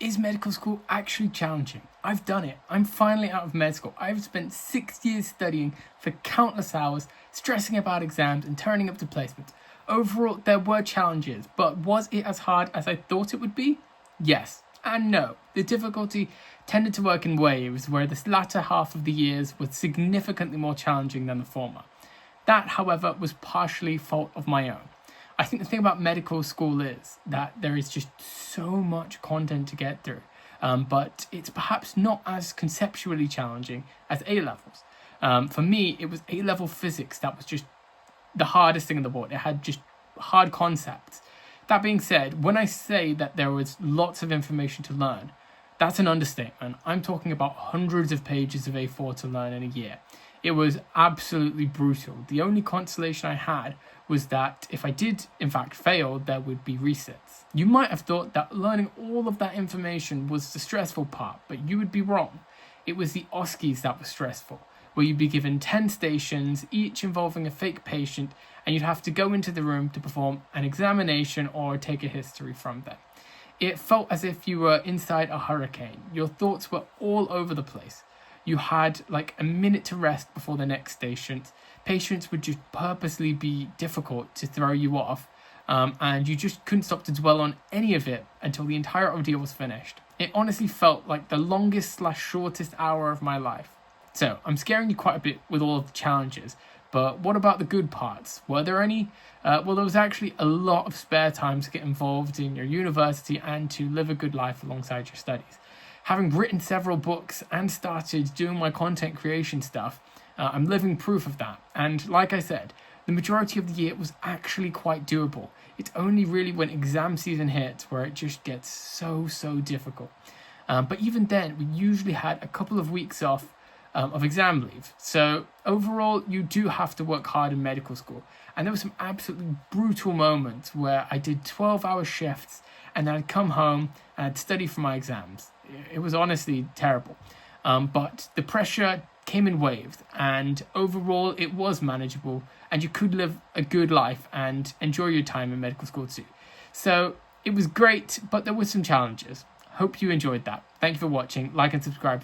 Is medical school actually challenging? I've done it. I'm finally out of med school. I've spent 6 years studying for countless hours, stressing about exams and turning up to placements. Overall, there were challenges, but was it as hard as I thought it would be? Yes and no. The difficulty tended to work in waves where this latter half of the years was significantly more challenging than the former. That, however, was partially fault of my own. I think the thing about medical school is that there is just so much content to get through, but it's perhaps not as conceptually challenging as A-levels. For me, it was A-level physics that was just the hardest thing in the world. It had just hard concepts. That being said, when I say that there was lots of information to learn, that's an understatement. I'm talking about hundreds of pages of A4 to learn in a year. It was absolutely brutal. The only consolation I had was that if I did, in fact, fail, there would be resets. You might have thought that learning all of that information was the stressful part, but you would be wrong. It was the OSCEs that was stressful, where you'd be given 10 stations, each involving a fake patient, and you'd have to go into the room to perform an examination or take a history from them. It felt as if you were inside a hurricane. Your thoughts were all over the place. You had like a minute to rest before the next station. Patients would just purposely be difficult to throw you off, and you just couldn't stop to dwell on any of it until the entire ordeal was finished. It honestly felt like the longest/shortest hour of my life. So I'm scaring you quite a bit with all of the challenges, but what about the good parts? Were there any? Well, there was actually a lot of spare time to get involved in your university and to live a good life alongside your studies. Having written several books and started doing my content creation stuff, I'm living proof of that. And like I said, the majority of the year was actually quite doable. It's only really when exam season hits where it just gets so difficult. But even then, we usually had a couple of weeks off of exam leave. So overall, you do have to work hard in medical school. And there were some absolutely brutal moments where I did 12-hour shifts and then I'd come home and I'd study for my exams. It was honestly terrible. But the pressure came in waves, and overall it was manageable, and you could live a good life and enjoy your time in medical school too. So it was great, but there were some challenges. Hope you enjoyed that. Thank you for watching. Like and subscribe.